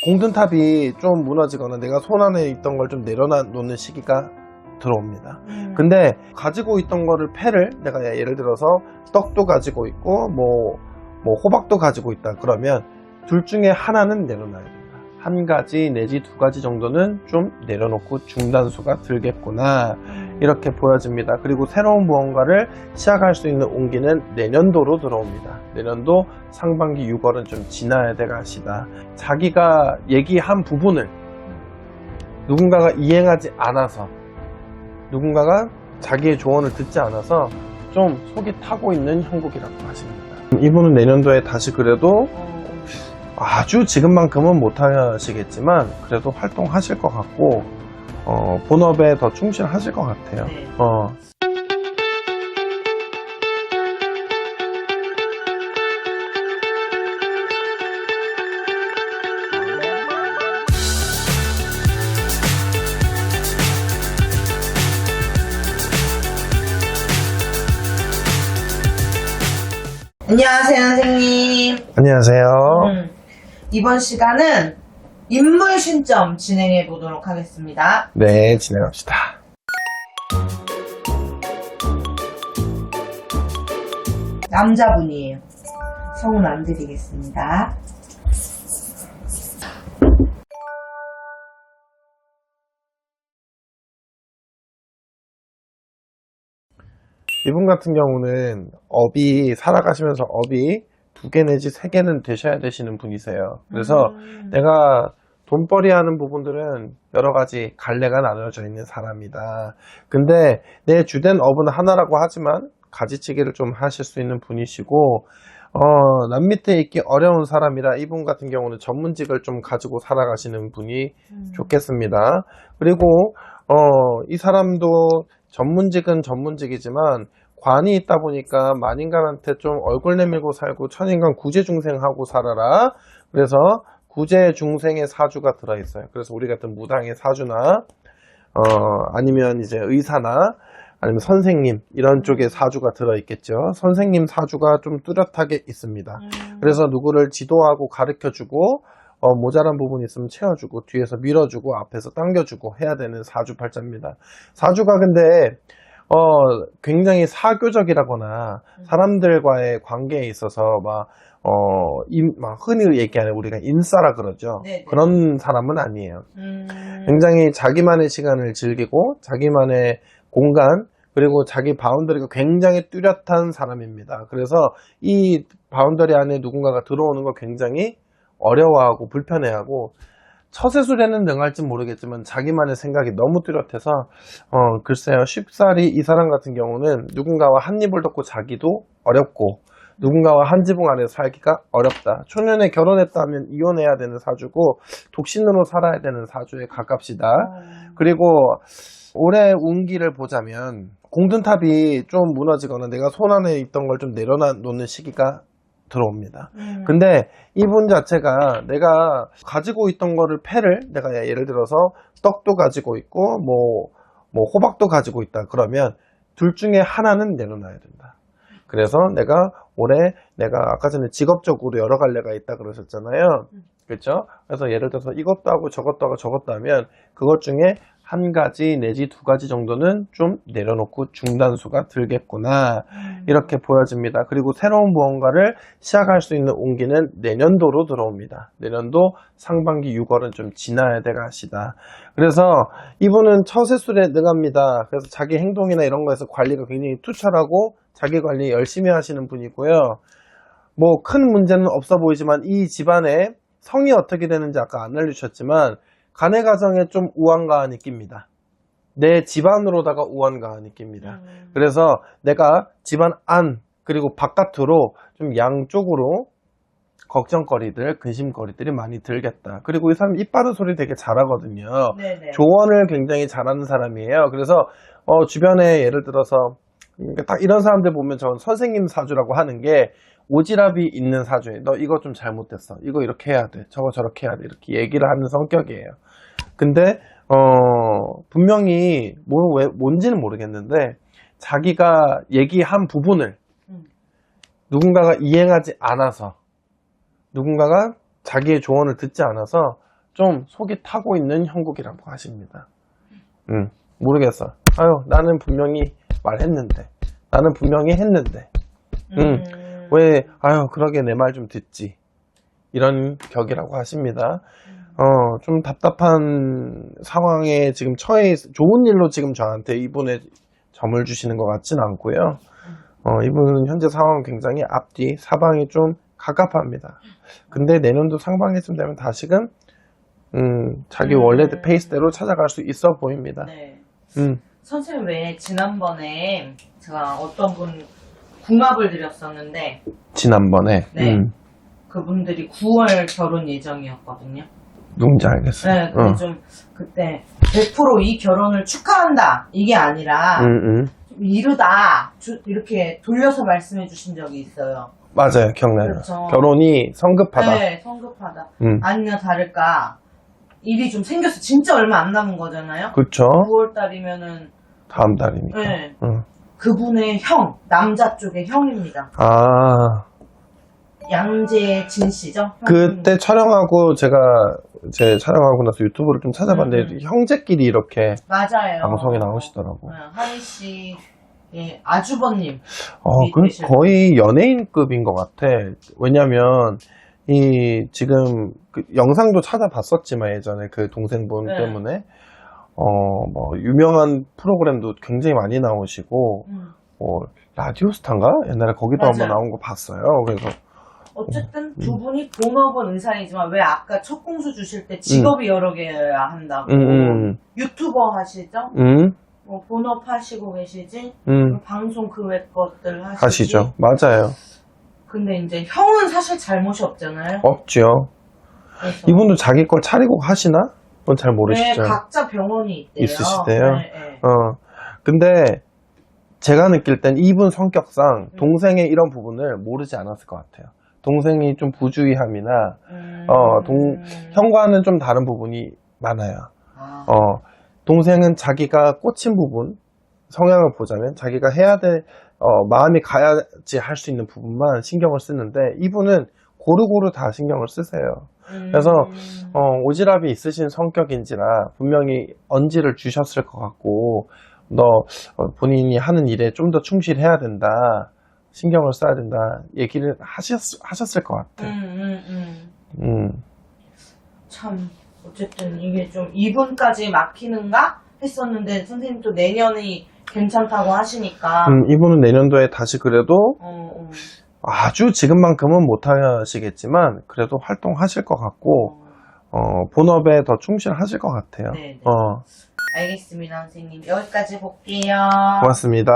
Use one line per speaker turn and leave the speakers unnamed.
공든탑이 좀 무너지거나 내가 손 안에 있던 걸 좀 내려놓는 시기가 들어옵니다. 근데 가지고 있던 거를 패를 내가 예를 들어서 떡도 가지고 있고 뭐 호박도 가지고 있다 그러면 둘 중에 하나는 내려놔야 된다. 한 가지 내지 두 가지 정도는 좀 내려놓고 중단수가 들겠구나 이렇게 보여집니다. 그리고 새로운 무언가를 시작할 수 있는 온기는 내년도로 들어옵니다. 내년도 상반기 6월은 좀 지나야 될 것이다. 자기가 얘기한 부분을 누군가가 이행하지 않아서 누군가가 자기의 조언을 듣지 않아서 좀 속이 타고 있는 형국이라고 하십니다. 이분은 내년도에 다시 그래도 아주 지금만큼은 못하시겠지만 그래도 활동하실 것 같고 본업에 더 충실하실 것 같아요.
네. 안녕하세요, 선생님.
안녕하세요.
이번 시간은 인물 신점 진행해 보도록 하겠습니다.
네, 진행합시다.
남자분이에요. 성은 안 드리겠습니다.
이분 같은 경우는 살아가시면서 업이 2개 내지 3개는 되셔야 되시는 분이세요. 그래서 내가 돈벌이 하는 부분들은 여러 가지 갈래가 나눠져 있는 사람이다. 근데 내 주된 업은 하나라고 하지만 가지치기를 좀 하실 수 있는 분이시고 남 밑에 있기 어려운 사람이라 이분 같은 경우는 전문직을 좀 가지고 살아가시는 분이 좋겠습니다. 그리고 이 사람도 전문직은 전문직이지만 관이 있다 보니까 만인간한테 좀 얼굴 내밀고 살고 천인간 구제중생하고 살아라. 그래서 구제중생의 사주가 들어있어요. 그래서 우리 같은 무당의 사주나 아니면 이제 의사나 아니면 선생님 이런 쪽에 사주가 들어있겠죠. 선생님 사주가 좀 뚜렷하게 있습니다. 그래서 누구를 지도하고 가르쳐주고 모자란 부분이 있으면 채워주고 뒤에서 밀어주고 앞에서 당겨주고 해야 되는 사주팔자입니다. 사주가 근데 굉장히 사교적이라거나 사람들과의 관계에 있어서 막 흔히 얘기하는 우리가 인싸라 그러죠.
네네.
그런 사람은 아니에요. 굉장히 자기만의 시간을 즐기고 자기만의 공간 그리고 자기 바운더리가 굉장히 뚜렷한 사람입니다. 그래서 이 바운더리 안에 누군가가 들어오는 걸 굉장히 어려워하고 불편해하고 처세술에는 능할지 모르겠지만 자기만의 생각이 너무 뚜렷해서 글쎄요 쉽사리 이 사람 같은 경우는 누군가와 한 입을 덮고 자기도 어렵고 누군가와 한 지붕 안에서 살기가 어렵다. 초년에 결혼했다면 이혼해야 되는 사주고 독신으로 살아야 되는 사주에 가깝시다. 그리고 올해 운기를 보자면 공든탑이 좀 무너지거나 내가 손 안에 있던 걸 좀 내려놓는 시기가 들어옵니다. 근데 이분 자체가 내가 가지고 있던 거를 패를 내가 예를 들어서 떡도 가지고 있고 뭐 호박도 가지고 있다 그러면 둘 중에 하나는 내려놔야 된다. 그래서 내가 아까 전에 직업적으로 여러 갈래가 있다 그러셨잖아요. 그렇죠? 그래서 예를 들어서 이것도 하고 저것도 하고 저것도 하면 그것 중에 한 가지 내지 두 가지 정도는 좀 내려놓고 중단수가 들겠구나 이렇게 보여집니다. 그리고 새로운 무언가를 시작할 수 있는 온기는 내년도로 들어옵니다. 내년도 상반기 6월은 좀 지나야 될 것이다. 그래서 이분은 처세술에 능합니다. 그래서 자기 행동이나 이런 거에서 관리가 굉장히 투철하고 자기 관리 열심히 하시는 분이고요. 뭐 큰 문제는 없어 보이지만 이 집안에 성이 어떻게 되는지 아까 안 알려주셨지만 가내 가정에 좀 우환가한이 낍니다. 내 집안으로다가 우환가한이 낍니다. 그래서 내가 집안 안 그리고 바깥으로 좀 양쪽으로 걱정거리들, 근심거리들이 많이 들겠다. 그리고 이 사람 입 바른 소리 되게 잘하거든요.
네네.
조언을 굉장히 잘하는 사람이에요. 그래서 주변에 예를 들어서 딱 이런 사람들 보면 전 선생님 사주라고 하는 게 오지랖이 있는 사주에 너 이거 좀 잘못됐어. 이거 이렇게 해야 돼. 저거 저렇게 해야 돼. 이렇게 얘기를 하는 성격이에요. 근데 분명히 뭔지는 모르겠는데 자기가 얘기한 부분을 누군가가 이행하지 않아서 누군가가 자기의 조언을 듣지 않아서 좀 속이 타고 있는 형국이라고 하십니다. 모르겠어. 아유, 나는 분명히 말했는데. 나는 분명히 했는데. 왜, 아유, 그러게 내 말 좀 듣지. 이런 격이라고 하십니다. 좀 답답한 상황에 지금 좋은 일로 지금 저한테 이분의 점을 주시는 것 같진 않고요. 이분은 현재 상황은 굉장히 앞뒤, 사방이 좀 갑갑합니다. 근데 내년도 상반기쯤 되면 다시금, 자기 원래 페이스대로 찾아갈 수 있어 보입니다.
네. 선생님 왜 지난번에 제가 어떤 분 궁합을 드렸었는데
지난번에.
네. 그분들이 9월 결혼 예정이었거든요.
누군지 알겠어요.
네, 근데 좀 그때 100% 이 결혼을 축하한다 이게 아니라 좀 이르다 이렇게 돌려서 말씀해 주신 적이 있어요.
맞아요, 기억나요.
그렇죠.
결혼이 성급하다.
네, 성급하다. 아니나 다를까 일이 좀 생겨서 진짜 얼마 안 남은 거잖아요.
그렇죠.
9월 달이면은
다음 달이니까.
네. 그분의 형, 남자 쪽의 형입니다.
아,
양재진 씨죠?
그때 촬영하고 제 촬영하고 나서 유튜브를 좀 찾아봤는데 형제끼리 이렇게
맞아요.
방송에 나오시더라고.
하이 씨, 예, 아주버님.
그 거의 연예인급인 것 같아. 왜냐면 지금 그 영상도 찾아봤었지만 예전에 그 동생분
네.
때문에 뭐 유명한 프로그램도 굉장히 많이 나오시고 라디오스타인가 옛날에 거기도
맞아요.
한번 나온 거 봤어요. 그래서
어쨌든 두 분이 본업은 의사이지만 왜 아까 첫 공수 주실 때 직업이 여러 개여야 한다고 유튜버 하시죠? 뭐 본업 하시고 계시지? 방송 그 외 것들 하시지?
하시죠. 맞아요.
근데 이제 형은 사실 잘못이 없잖아요.
없죠.
그래서
이분도 자기 걸 차리고 하시나? 그건 잘
네,
모르시죠.
각자 병원이 있대요.
있으시대요?
네, 네.
근데 제가 느낄 땐 이분 성격상 동생의 이런 부분을 모르지 않았을 것 같아요. 동생이 좀 부주의함이나 형과는 좀 다른 부분이 많아요. 동생은 자기가 꽂힌 부분 성향을 보자면 자기가 해야 될 마음이 가야지 할 수 있는 부분만 신경을 쓰는데 이분은 고루고루 다 신경을 쓰세요. 그래서 오지랖이 있으신 성격인지라 분명히 언지를 주셨을 것 같고 본인이 하는 일에 좀 더 충실해야 된다. 신경을 써야 된다. 얘기를 하셨을 것 같아.
참 어쨌든 이게 좀 이분까지 막히는가 했었는데 선생님 또 내년이 괜찮다고 하시니까
이분은 내년도에 다시 그래도 아주 지금만큼은 못 하시겠지만 그래도 활동하실 것 같고 본업에 더 충실하실 것 같아요.
네네. 알겠습니다 선생님 여기까지 볼게요.
고맙습니다.